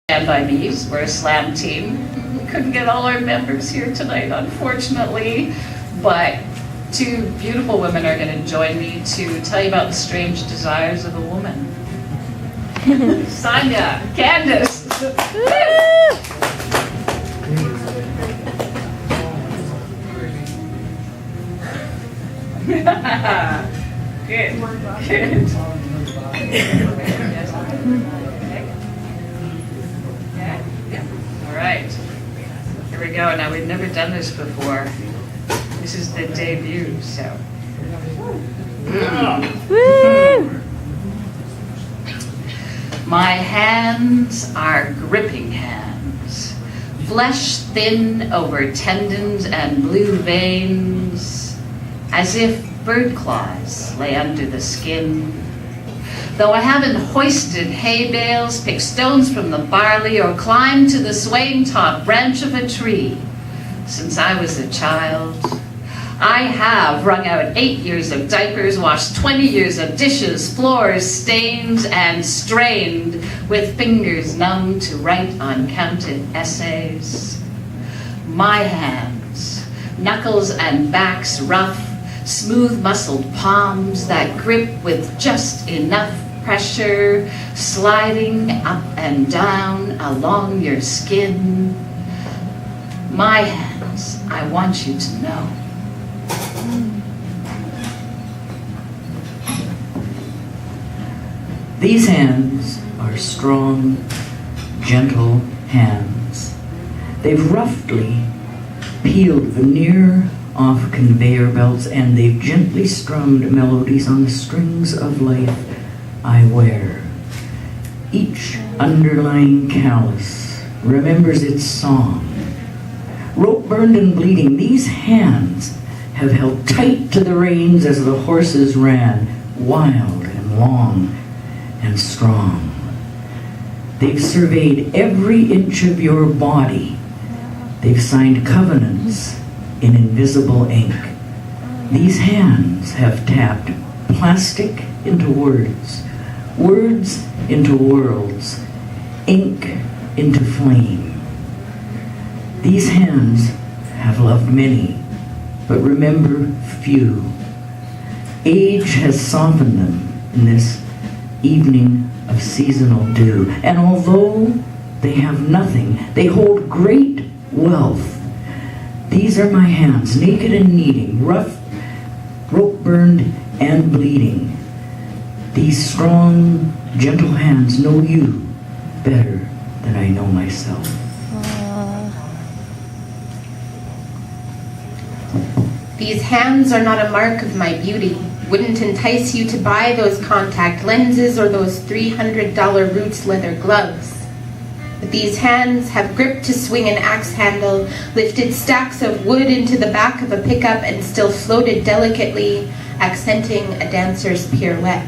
Stand by Me's. We're a slam team. We couldn't get all our members here tonight, unfortunately, but two beautiful women are going to join me to tell you about the strange desires of a woman. Sonya, Candice. Good. Good. All right. Here we go. Now, we've never done this before. This is the debut, so. My hands are gripping hands, flesh thin over tendons and blue veins, as if bird claws lay under the skin. Though I haven't hoisted hay bales, picked stones from the barley, or climbed to the swaying top branch of a tree since I was a child, I have wrung out 8 years of diapers, washed 20 years of dishes, floors stained and strained, with fingers numb to write uncounted essays. My hands, knuckles and backs rough, smooth-muscled palms that grip with just enough pressure, sliding up and down along your skin. My hands, I want you to know. These hands are strong, gentle hands. They've roughly peeled veneer off conveyor belts, and they've gently strummed melodies on the strings of life I wear. Each underlying callus remembers its song. Rope burned and bleeding, these hands have held tight to the reins as the horses ran, wild and long and strong. They've surveyed every inch of your body. They've signed covenants in invisible ink. These hands have tapped plastic into words, words into worlds, ink into flame. These hands have loved many, but remember few. Age has softened them in this evening of seasonal dew, and although they have nothing, they hold great wealth. These are my hands, naked and kneading, rough, rope burned and bleeding. These strong, gentle hands know you better than I know myself. These hands are not a mark of my beauty. Wouldn't entice you to buy those contact lenses or those $300 Roots leather gloves. But these hands have gripped to swing an axe handle, lifted stacks of wood into the back of a pickup, and still floated delicately, accenting a dancer's pirouette.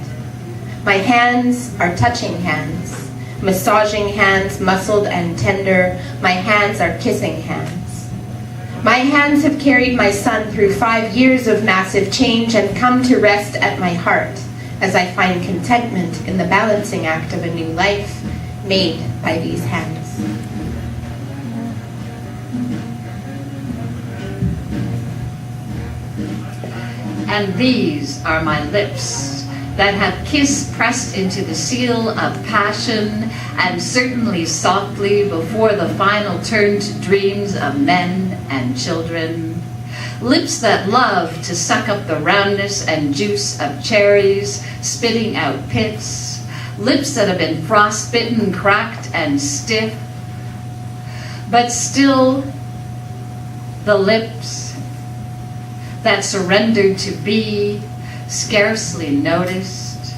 My hands are touching hands, massaging hands, muscled and tender. My hands are kissing hands. My hands have carried my son through 5 years of massive change and come to rest at my heart as I find contentment in the balancing act of a new life made by these hands. And these are my lips that have kiss pressed into the seal of passion, and certainly softly before the final turn to dreams of men and children. Lips that love to suck up the roundness and juice of cherries, spitting out pits. Lips that have been frostbitten, cracked, and stiff. But still, the lips that surrendered to be, scarcely noticed.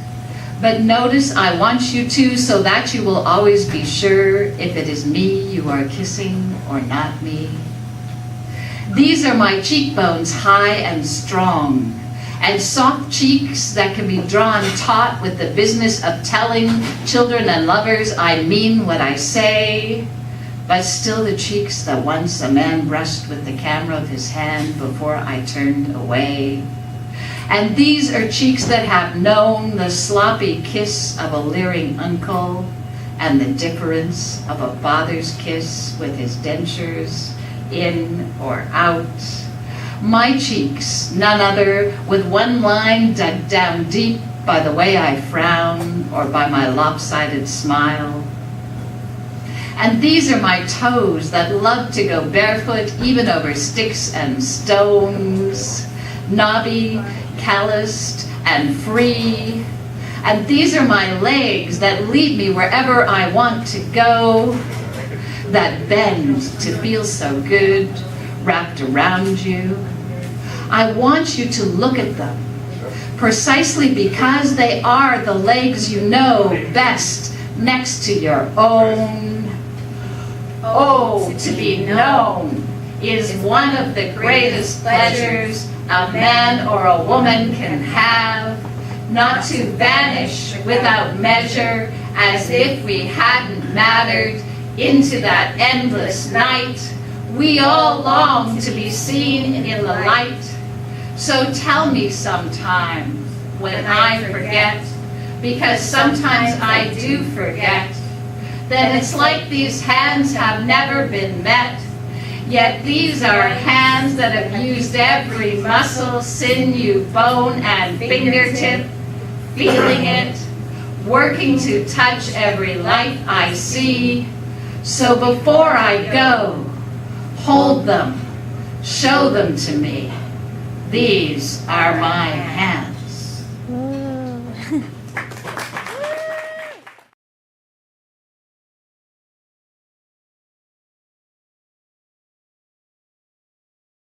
But notice I want you to, so that you will always be sure if it is me you are kissing or not me. These are my cheekbones, high and strong, and soft cheeks that can be drawn taut with the business of telling children and lovers I mean what I say, but still the cheeks that once a man brushed with the camera of his hand before I turned away. And these are cheeks that have known the sloppy kiss of a leering uncle, and the difference of a father's kiss with his dentures in or out. My cheeks, none other, with one line dug down deep by the way I frown or by my lopsided smile. And these are my toes that love to go barefoot even over sticks and stones, knobby, calloused, and free. And these are my legs that lead me wherever I want to go, that bend to feel so good wrapped around you. I want you to look at them, precisely because they are the legs you know best next to your own. Oh, to be known is one of the greatest pleasures a man or a woman can have, not to vanish without measure as if we hadn't mattered into that endless night. We all long to be seen in the light. So tell me sometime when I forget, because sometimes I do forget, that it's like these hands have never been met, yet these are hands that have used every muscle, sinew, bone, and fingertip, feeling it, working to touch every light I see. So before I go, hold them, show them to me. These are my hands.